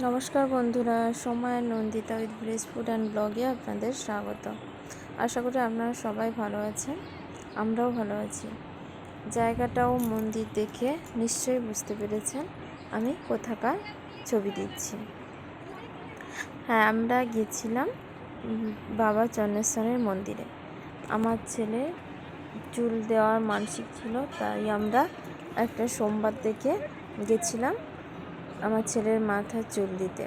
নমস্কার বন্ধুরা, সময় Nandita with village food and ব্লগে আপনাদের স্বাগত। আশা করি আপনারা সবাই ভালো আছেন, আমরাও ভালো আছি। জায়গাটাও মন্দির দেখে নিশ্চয়ই বুঝতে পেরেছেন আমি কোথাকার ছবি দিচ্ছি। হ্যাঁ, আমরা গেছিলাম বাবা চন্দ্রেশ্বরের মন্দিরে। আমার ছেলে চুল দেওয়ার মানসিক ছিল, তাই আমরা একটা সোমবার থেকে গেছিলাম আমার ছেলের মাথায় চুল দিতে।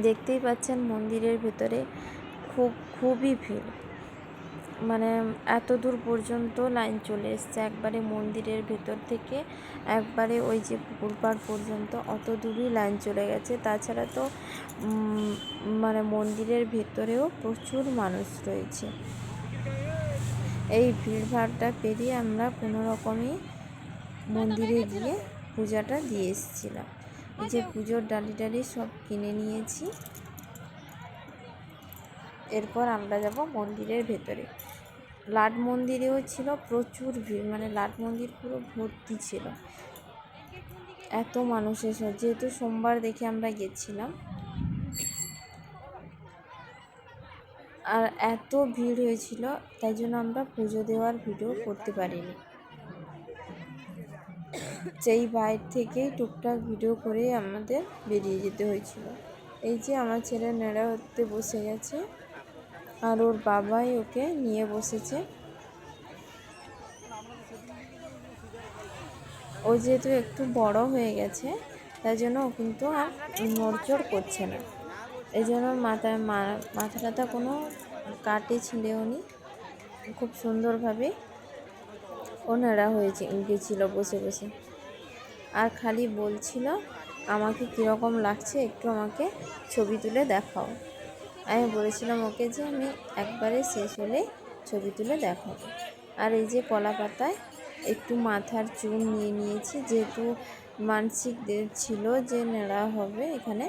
দেখতেই পাচ্ছেন মন্দিরের ভেতরে খুবই ভিড়, মানে এত দূর পর্যন্ত লাইন চলে এসছে। একবারে মন্দিরের ভেতর থেকে একবারে ওই যে পুকুর পাড় পর্যন্ত অত দূরই লাইন চলে গেছে। তাছাড়া তো মানে মন্দিরের ভেতরেও প্রচুর মানুষ রয়েছে। এই ভিড়ভাড়টা পেরিয়ে আমরা কোনো রকমই মন্দিরে গিয়ে পূজাটা দিয়ে এসেছিলাম। এই যে পুজোর ডালি সব কিনে নিয়েছি। এরপর আমরা যাব মন্দিরের ভেতরে। লাট মন্দিরেও ছিল প্রচুর ভিড়, মানে লাট মন্দির পুরো ভর্তি ছিল, এত মানুষ এসে। যেহেতু সোমবার দেখে আমরা গেছিলাম, আর এত ভিড় হয়েছিল, তাই জন্য আমরা পুজো দেওয়ার ভিডিও করতে পারিনি। সেই বাইরে থেকেই টুকটাক ভিডিও করে আমাদের বেরিয়ে যেতে হয়েছিল। এই যে আমার ছেলে নেড়া হতে বসে গেছে, আর ওর বাবাই ওকে নিয়ে বসেছে। ও যেহেতু একটু বড় হয়ে গেছে, তাই জন্য ও কিন্তু আর নড়চড় করছে না। এই জন্য মাথাটা কোনো কাটে ছিঁড়েও নি, খুব সুন্দরভাবে ও নেড়া হয়েছে গেছিলো বসে বসে। আর খালি বলছিল আমাকে কীরকম লাগছে, একটু আমাকে ছবি তুলে দেখাও। আমি বলেছিলাম ওকে যে আমি একবারে শেষ হলে ছবি তুলে দেখাবো। আর এই যে কলা পাতায় একটু মাথার চুল নিয়ে নিয়েছি, যেহেতু মানসিক ছিল যে নেড়া হবে এখানে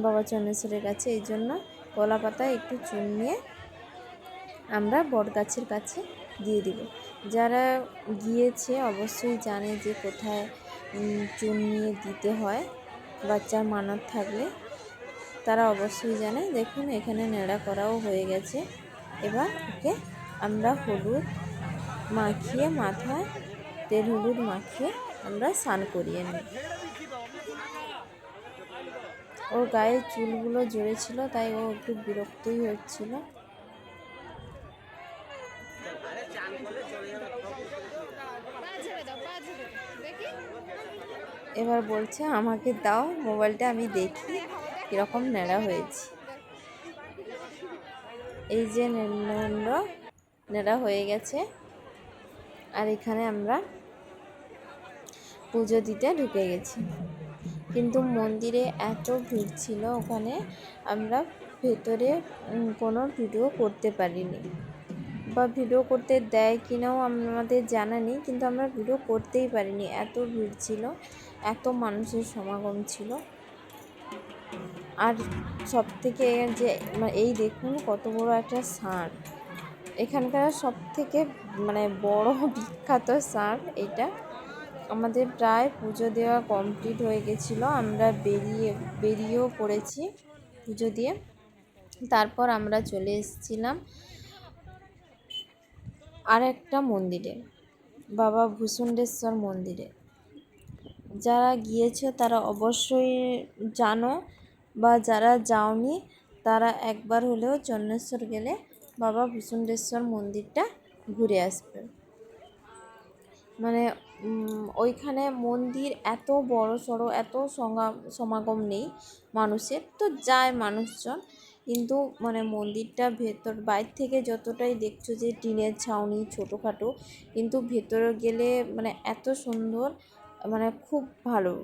বাবা চন্দ্রেশ্বরের কাছে। এই জন্য কলা পাতায় একটু চুল নিয়ে আমরা বট গাছের কাছে দিয়ে দিব। যারা গিয়েছে অবশ্যই জানে যে কোথায় চুন নিয়ে দিতে হয় বাচ্চার মানত থাকলে, তারা অবশ্যই জানে। দেখুন এখানে নেড়া করাও হয়ে গেছে। এবার ওকে আমরা হলুদ মাখিয়ে, মাথায় তেল হলুদ মাখিয়ে আমরা স্নান করিয়ে নিই। ওর গায়ে চুলগুলো জড়েছিল, তাই ও একটু বিরক্তই হচ্ছিল। এবার বলছে আমাকে দাও মোবাইলটা, আমি দেখি কীরকম নেড়া হয়েছে। এই যে নেড়া হয়ে গেছে। আর এখানে আমরা পুজো দিতে ঢুকে গেছি, কিন্তু মন্দিরে এত ভিড় ছিল, ওখানে আমরা ভেতরে কোনো ভিডিও করতে পারিনি, বা ভিডিও করতে দেয় কিনাও আমাদের জানা নেই, কিন্তু আমরা ভিডিও করতেই পারিনি, এত ভিড় ছিল, এত মানুষের সমাগম ছিল। আর সব থেকে যে এই দেখুন কত বড় একটা ষাঁড়, এখানকার সব থেকে মানে বড় বিখ্যাত ষাঁড় এটা। আমাদের প্রায় পুজো দেওয়া কমপ্লিট হয়ে গেছিলো, আমরা বেরিয়েও পড়েছি পুজো দিয়ে। তারপর আমরা চলে এসেছিলাম আর একটা মন্দিরে, বাবা ভূষণ্ডেশ্বর মন্দিরে। যারা গিয়েছে তারা অবশ্যই জানো, বা যারা যাওনি তারা একবার হলেও চন্দ্রেশ্বর গেলে বাবা ভূষণ্ডেশ্বর মন্দিরটা ঘুরে আসবে। মানে ওইখানে মন্দির এত বড় সড়ো, এত সমাগম নেই মানুষের, তো যায় মানুষজন, কিন্তু মানে মন্দিরটা ভেতর বাইরে থেকে যতটাই দেখছো যে টিনের ছাউনি ছোটোখাটো, কিন্তু ভেতরে গেলে মানে এত সুন্দর, মানে খুব ভালো।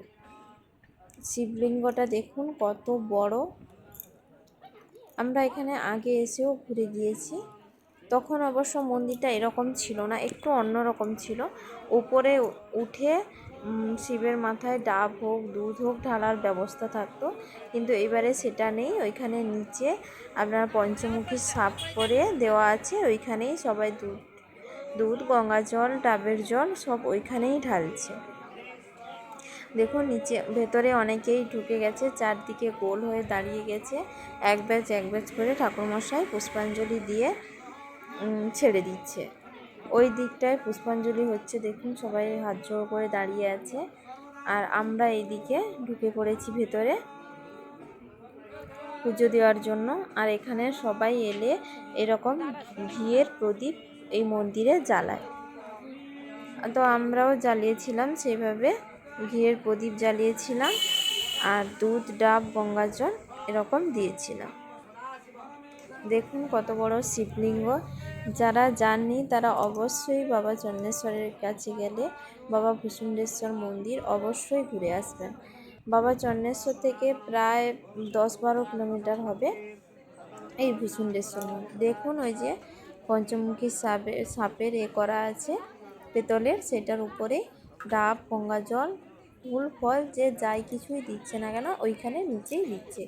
শিবলিঙ্গটা দেখুন কত বড়। আমরা এখানে আগে এসেও ঘুরে গিয়েছি, তখন অবশ্য মন্দিরটা এরকম ছিল না, একটু অন্যরকম ছিল। উপরে উঠে শিবের মাথায় ডাব হোক দুধ হোক ঢালার ব্যবস্থা থাকতো, কিন্তু এবারে সেটা নেই। ওইখানে নিচে আপনার পঞ্চমুখী সাপ করে দেওয়া আছে, ওইখানেই সবাই দুধ গঙ্গা জল ডাবের জল সব ওইখানেই ঢালছে। দেখুন নিচে ভেতরে অনেকেই ঢুকে গেছে, চারদিকে গোল হয়ে দাঁড়িয়ে গেছে, এক ব্যাচ করে ঠাকুরমশাই পুষ্পাঞ্জলি দিয়ে ছেড়ে দিচ্ছে। ওই দিকটায় পুষ্পাঞ্জলি হচ্ছে, দেখুন সবাই হাত জোড় করে দাঁড়িয়ে আছে, আর আমরা এইদিকে ঢুকে পড়েছি ভেতরে পুজো দেওয়ার জন্য। আর এখানে সবাই এলে এরকম ঘিয়ের প্রদীপ এই মন্দিরে জ্বালায়, তো আমরাও জ্বালিয়েছিলাম সেইভাবে, ঘিয়ের প্রদীপ জ্বালিয়েছিলাম আর দুধ, ডাব, গঙ্গা জল এরকম দিয়েছিলাম। দেখুন কত বড় শিবলিঙ্গ। যারা যাননি তারা অবশ্যই বাবা চন্দ্রেশ্বরের কাছে গেলে বাবা ভূষুণ্ডেশ্বর মন্দির অবশ্যই ঘুরে আসবেন। বাবা চন্দ্রেশ্বর থেকে প্রায় 10-12 কিলোমিটার হবে এই ভূষুণ্ডেশ্বর মন্দির। দেখুন ওই যে পঞ্চমুখী সাপের করা আছে পেতলের, সেটার উপরে ডাব, গঙ্গা জল, ফুল ফল যে যাই কিছুই দিচ্ছে না কেন ওইখানে নিচেই দিচ্ছে।